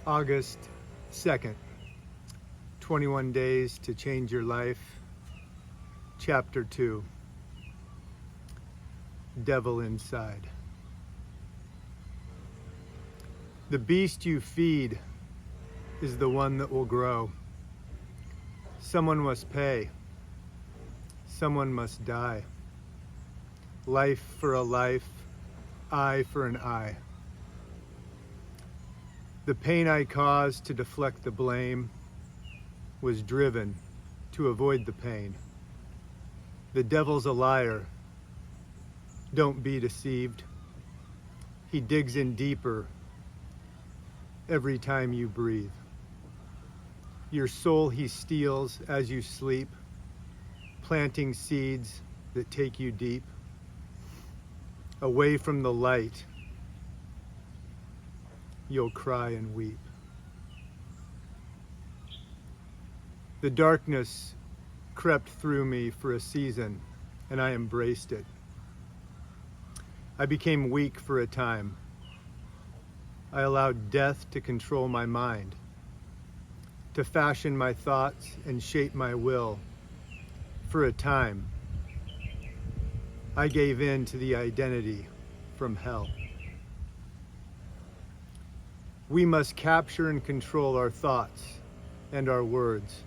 August 2nd, 21 Days to Change Your Life, Chapter 2, Devil Inside. The beast you feed is the one that will grow. Someone must pay. Someone must die. Life for a life, eye for an eye. The pain I caused to deflect the blame was driven to avoid the pain. The devil's a liar. Don't be deceived. He digs in deeper every time you breathe. Your soul he steals as you sleep, planting seeds that take you deep, away from the light. You'll cry and weep. The darkness crept through me for a season, and I embraced it. I became weak for a time. I allowed death to control my mind, to fashion my thoughts and shape my will. For a time, I gave in to the identity from hell. We must capture and control our thoughts and our words,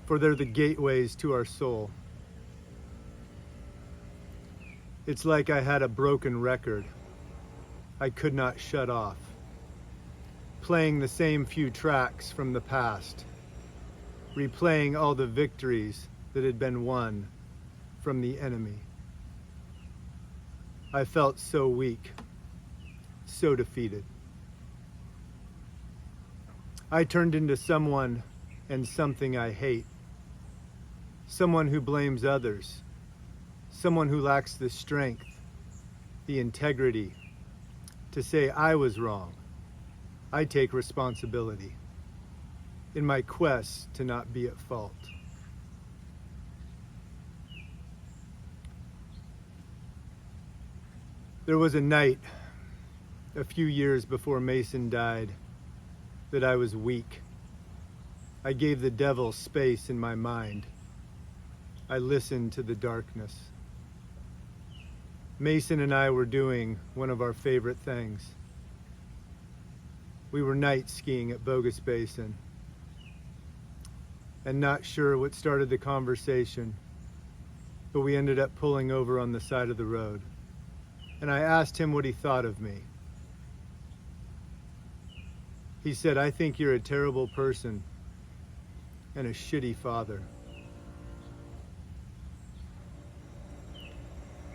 for they're the gateways to our soul. It's like I had a broken record I could not shut off, playing the same few tracks from the past, replaying all the victories that had been won from the enemy. I felt so weak, so defeated. I turned into someone and something I hate. Someone who blames others. Someone who lacks the strength, the integrity to say I was wrong. I take responsibility in my quest to not be at fault. There was a night a few years before Mason died that I was weak. I gave the devil space in my mind. I listened to the darkness. Mason and I were doing one of our favorite things. We were night skiing at Bogus Basin, and not sure what started the conversation, but we ended up pulling over on the side of the road, and I asked him what he thought of me. He said, "I think you're a terrible person and a shitty father."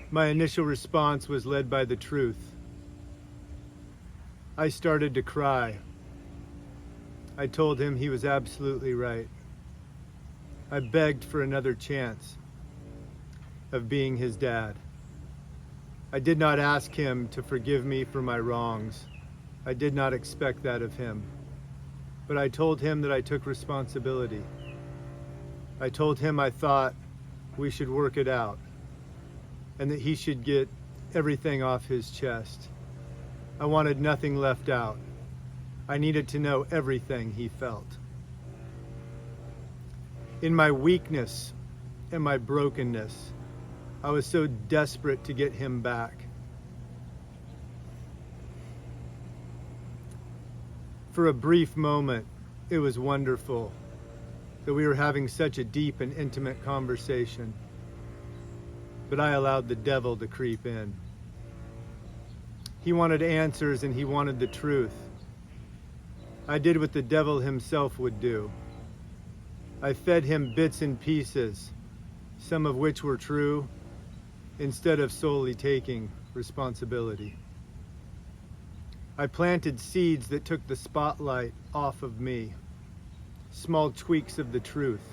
My initial response was led by the truth. I started to cry. I told him he was absolutely right. I begged for another chance of being his dad. I did not ask him to forgive me for my wrongs. I did not expect that of him. But I told him that I took responsibility. I told him I thought we should work it out, and that he should get everything off his chest. I wanted nothing left out. I needed to know everything he felt. In my weakness and my brokenness, I was so desperate to get him back. For a brief moment, it was wonderful that we were having such a deep and intimate conversation. But I allowed the devil to creep in. He wanted answers and he wanted the truth. I did what the devil himself would do. I fed him bits and pieces, some of which were true, instead of solely taking responsibility. I planted seeds that took the spotlight off of me, small tweaks of the truth.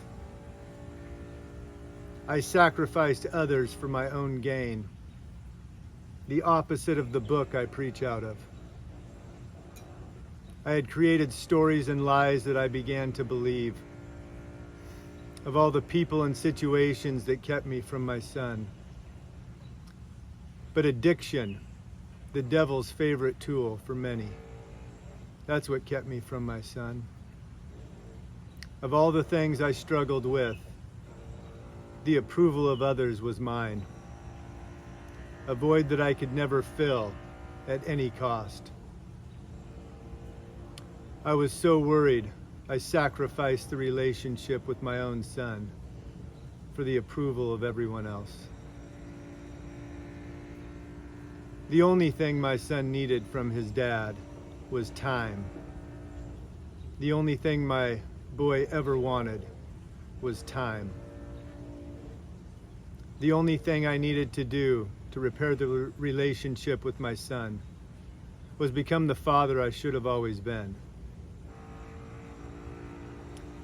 I sacrificed others for my own gain, the opposite of the book I preach out of. I had created stories and lies that I began to believe, of all the people and situations that kept me from my son. But addiction, the devil's favorite tool for many, That's what kept me from my son. Of all the things I struggled with, the approval of others was mine. A void that I could never fill at any cost. I was so worried, I sacrificed the relationship with my own son for the approval of everyone else. The only thing my son needed from his dad was time. The only thing my boy ever wanted was time. The only thing I needed to do to repair the relationship with my son was become the father I should have always been.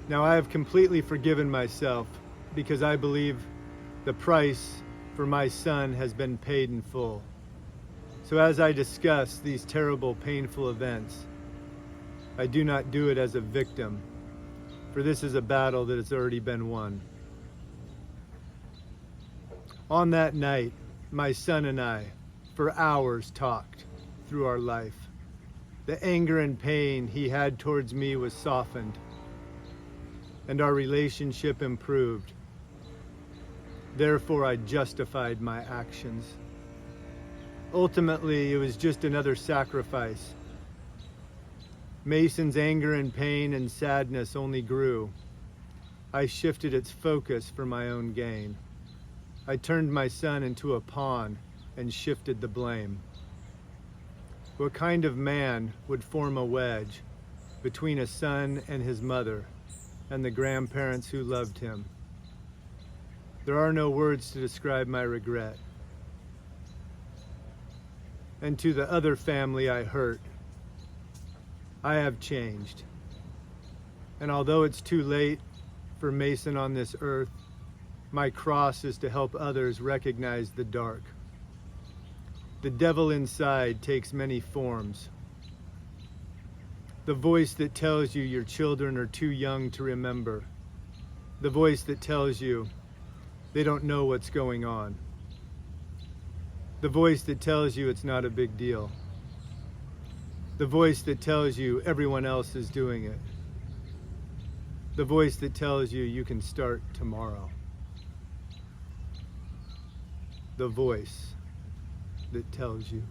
Now I have completely forgiven myself because I believe the price for my son has been paid in full. So as I discuss these terrible, painful events, I do not do it as a victim, for this is a battle that has already been won. On that night, my son and I, for hours, talked through our life. The anger and pain he had towards me was softened, and our relationship improved. Therefore, I justified my actions. Ultimately, it was just another sacrifice. Mason's anger and pain and sadness only grew. I shifted its focus for my own gain. I turned my son into a pawn and shifted the blame. What kind of man would form a wedge between a son and his mother and the grandparents who loved him? There are no words to describe my regret. And to the other family I hurt, I have changed. And although it's too late for Mason on this earth, my cross is to help others recognize the dark. The devil inside takes many forms. The voice that tells you your children are too young to remember. The voice that tells you they don't know what's going on. The voice that tells you it's not a big deal. The voice that tells you everyone else is doing it. The voice that tells you you can start tomorrow. The voice that tells you.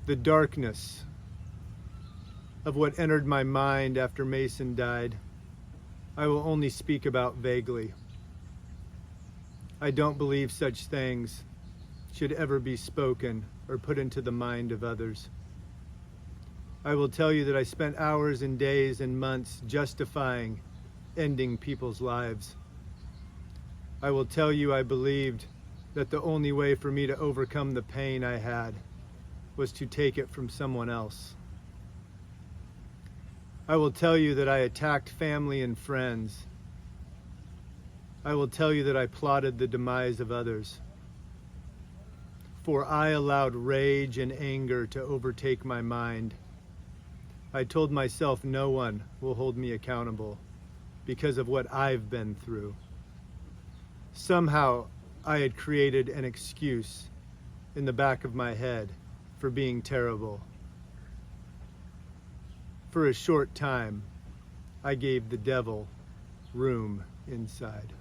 The darkness of what entered my mind after Mason died, I will only speak about vaguely. I don't believe such things should ever be spoken or put into the mind of others. I will tell you that I spent hours and days and months justifying ending people's lives. I will tell you I believed that the only way for me to overcome the pain I had was to take it from someone else. I will tell you that I attacked family and friends. I will tell you that I plotted the demise of others. For I allowed rage and anger to overtake my mind. I told myself no one will hold me accountable because of what I've been through. Somehow I had created an excuse in the back of my head for being terrible. For a short time, I gave the devil room inside.